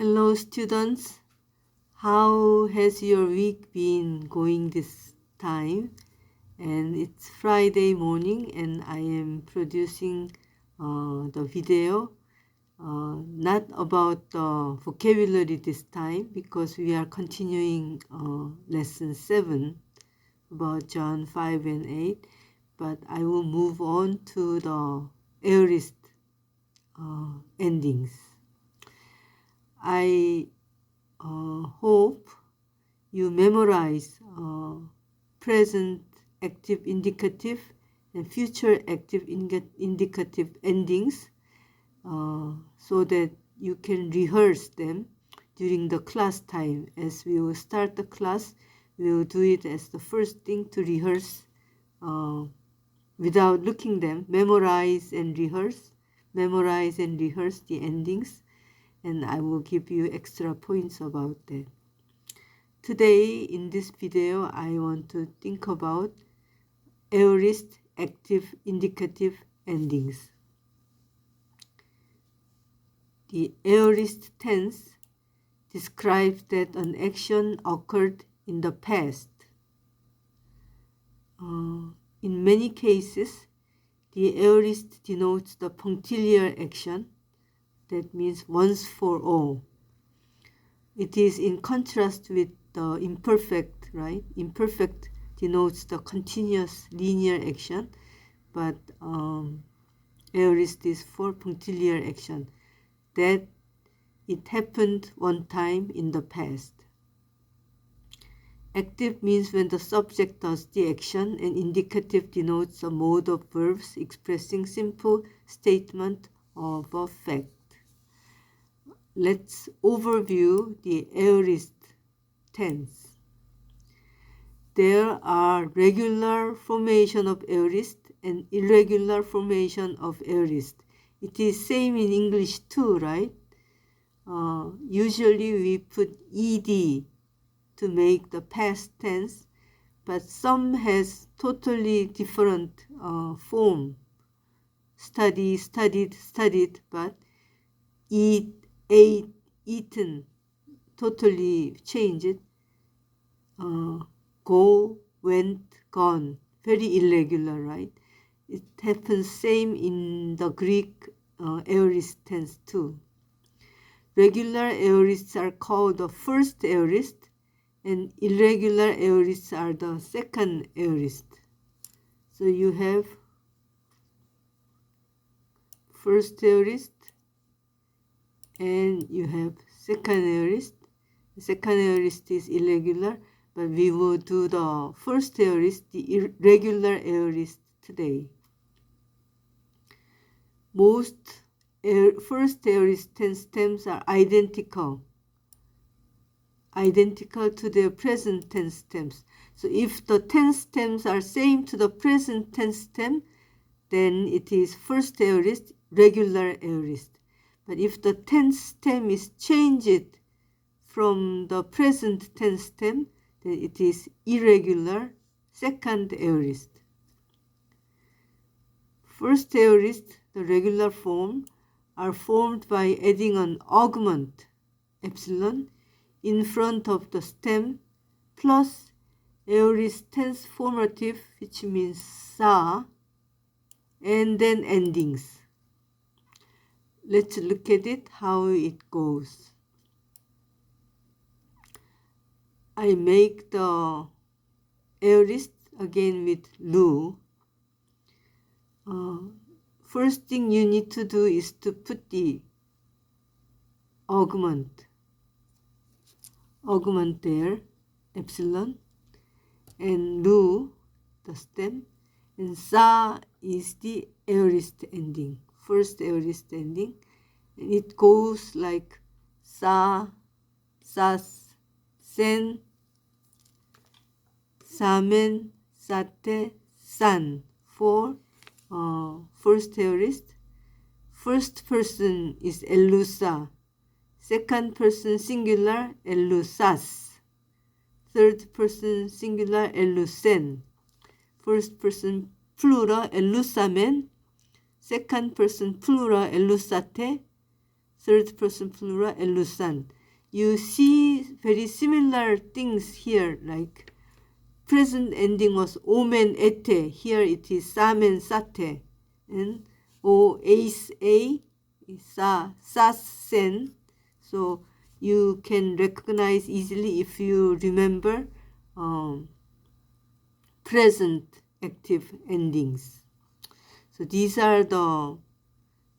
Hello students, how has your week been going this time? And it's Friday morning and I am producing the video, not about the vocabulary this time because we are continuing lesson 7 about John 5 and 8, but I will move on to the aorist endings. I hope you memorize present active indicative and future active indicative endings so that you can rehearse them during the class time. As we will start the class, we will do it as the first thing to rehearse without looking them, memorize and rehearse the endings. And I will give you extra points about that. Today, in this video, I want to think about aorist active indicative endings. The aorist tense describes that an action occurred in the past. In many cases, the aorist denotes the punctiliar action. That means once for all. It is in contrast with the imperfect, right? Imperfect denotes the continuous linear action, but aorist is for punctiliar action. That it happened one time in the past. Active means when the subject does the action, and indicative denotes a mode of verbs expressing simple statement of a fact. Let's overview the aorist tense. There are regular formation of aorist and irregular formation of aorist. It is same in English too, right? Usually we put ed to make the past tense, but some has totally different form. Study, studied, studied, but eat, ate, eaten, totally changed. Go, went, gone. Very irregular, right? It happens same in the Greek aorist tense too. Regular aorists are called the first aorist, and irregular aorists are the second aorist. So you have first aorist and you have second aorist. The second aorist is irregular, but we will do the first aorist, the irregular aorist today. Most first aorist tense stems are identical to their present tense stems. So if the tense stems are same to the present tense stem, then it is first aorist, regular aorist. But if the tense stem is changed from the present tense stem, then it is irregular, second aorist. First aorist, the regular form, are formed by adding an augment, epsilon, in front of the stem, plus aorist tense formative, which means sa, and then endings. Let's look at it, how it goes. I make the aorist again with lu. First thing you need to do is to put the augment there, epsilon, and lu, the stem, and sa is the aorist ending, first aorist ending, and it goes like sa, sas, sen, samen, sate, san for first aorist. First person is elusa. Second person singular, elusas. Third person singular, elusen. First person plural, elusamen. Second person plural, elusate. third person plural, elusan. You see very similar things here, like present ending was omen ete. Here it is samen sate. And o ace a, sas sen. So you can recognize easily if you remember present active endings. So these are the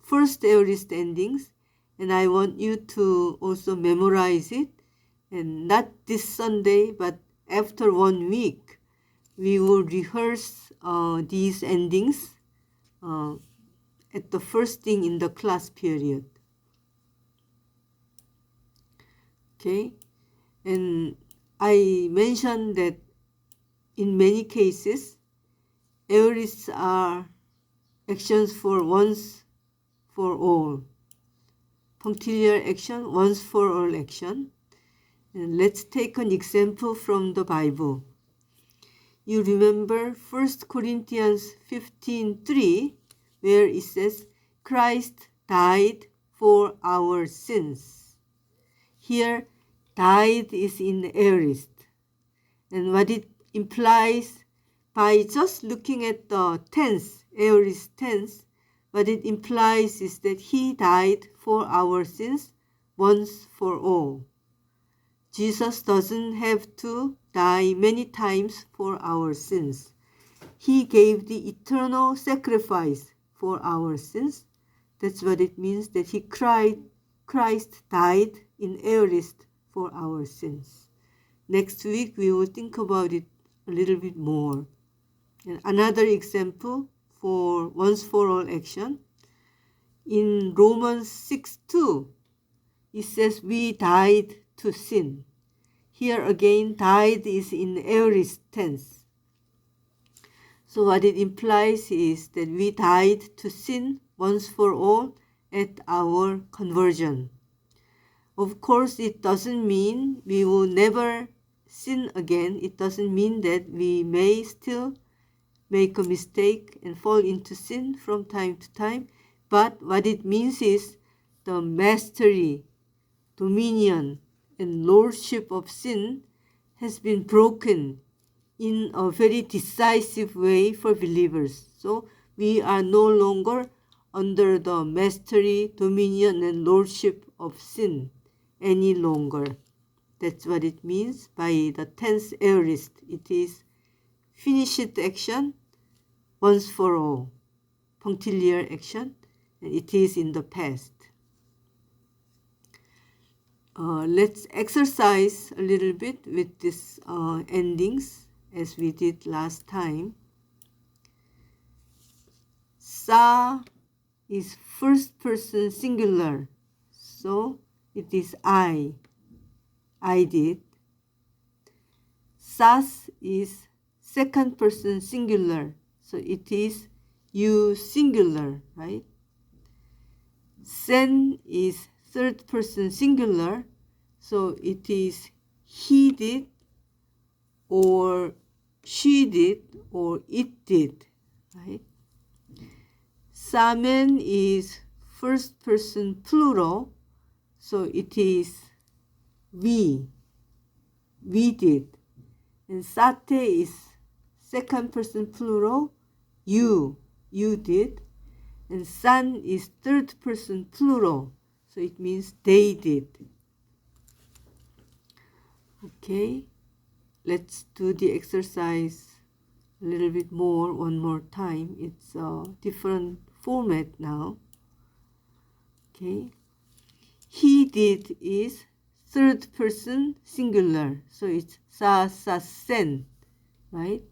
first aorist endings, and I want you to also memorize it. And not this Sunday, but after 1 week, we will rehearse these endings at the first thing in the class period. Okay, and I mentioned that in many cases, aorists are actions for once for all. Punctiliar action, once for all action. And let's take an example from the Bible. You remember 1 Corinthians 15:3, where it says, Christ died for our sins. Here, died is in aorist. And what it implies by just looking at the tense, aorist tense, what it implies is that he died for our sins once for all. Jesus doesn't have to die many times for our sins. He gave the eternal sacrifice for our sins. That's what it means that Christ died in aorist for our sins. Next week we will think about it a little bit more. And another example for once for all action. In Romans 6:2, it says we died to sin. Here again, died is in aorist tense. So what it implies is that we died to sin once for all at our conversion. Of course, it doesn't mean we will never sin again. It doesn't mean that we may still make a mistake and fall into sin from time to time. But what it means is the mastery, dominion, and lordship of sin has been broken in a very decisive way for believers. So we are no longer under the mastery, dominion, and lordship of sin any longer. That's what it means by the tense aorist. It is finished action, once for all, punctiliar action, and it is in the past. Let's exercise a little bit with these endings as we did last time. Sa is first person singular, so it is I did. Sas is second person singular, so it is you singular, right? Sen is third person singular, so it is he did, or she did, or it did, right? Samen is first person plural, so it is we did. And sate is second person plural, you did. And san is third person plural, so it means they did. Okay, let's do the exercise a little bit more, one more time. It's a different format now. Okay, he did is third person singular, so it's sa sen, right?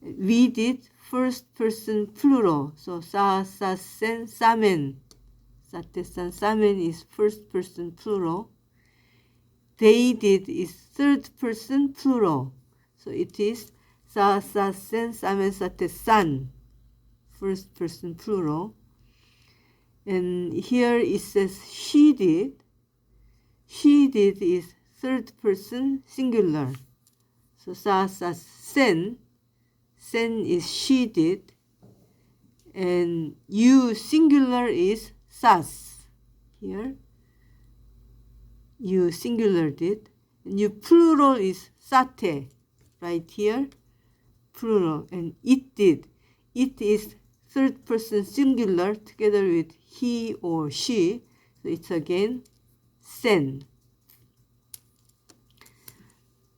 We did first person plural, so sa sen samen. Satesan samen is first person plural. They did is third person plural, so it is sa sen samen satesan, first person plural. And here it says she did. She did is third person singular, so sa sen is she did, and you singular is sas. here. You singular did. And you plural is sate, right here. Plural. And it did. It is third person singular together with he or she. So it's again sen.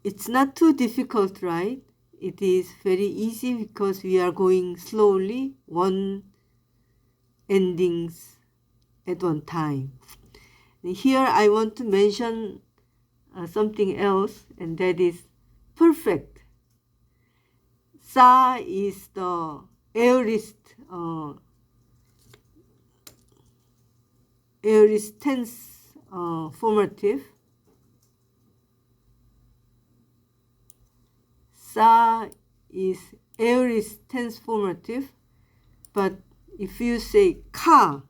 It's not too difficult, right? It is very easy because we are going slowly, one endings at one time. And here I want to mention something else, and that is perfect. Sa is the aorist tense formative. Sa is aorist tense formative, but if you say ka,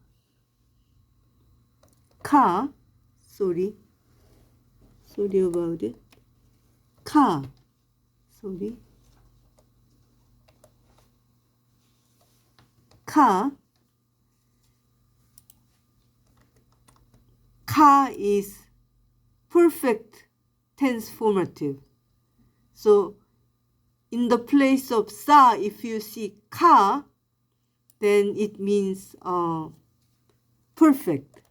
sorry about it, ka, sorry, ka is perfect tense formative. So in the place of sa, if you see ka, then it means perfect.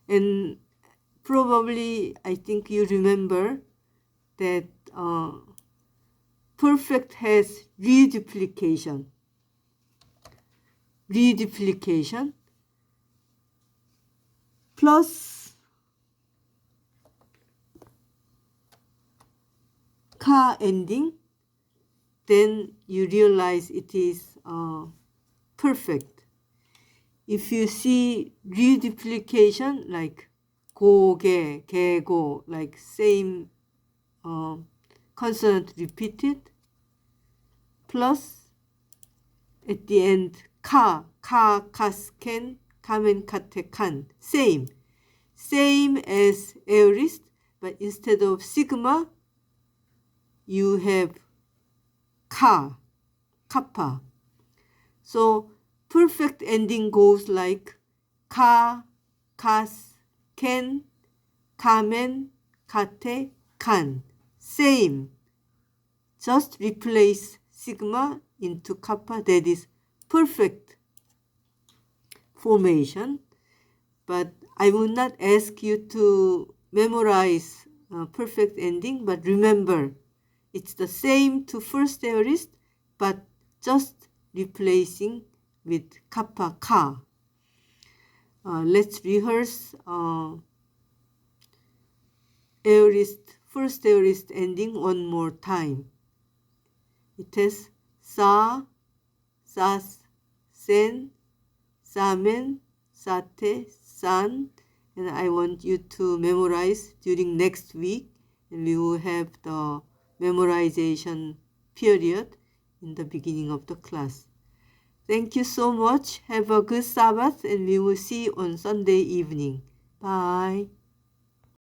And probably, I think you remember that perfect has reduplication. Reduplication plus ka ending, then you realize it is perfect. If you see reduplication like 고개, 개고, like same consonant repeated, plus at the end ka, kasken, kamen, kate, kan, same as aorist, but instead of sigma, you have ka, kappa. So perfect ending goes like ka, kas, ken, kamen, kate, kan. Same. Just replace sigma into kappa. That is perfect formation. But I will not ask you to memorize perfect ending, but remember, it's the same to first aorist, but just replacing with kappa, ka. Let's rehearse first aorist ending one more time. It is sa, sas, sen, samen, sate, san, and I want you to memorize during next week, and we will have the memorization period in the beginning of the class. Thank you so much. Have a good Sabbath, and we will see you on Sunday evening. Bye.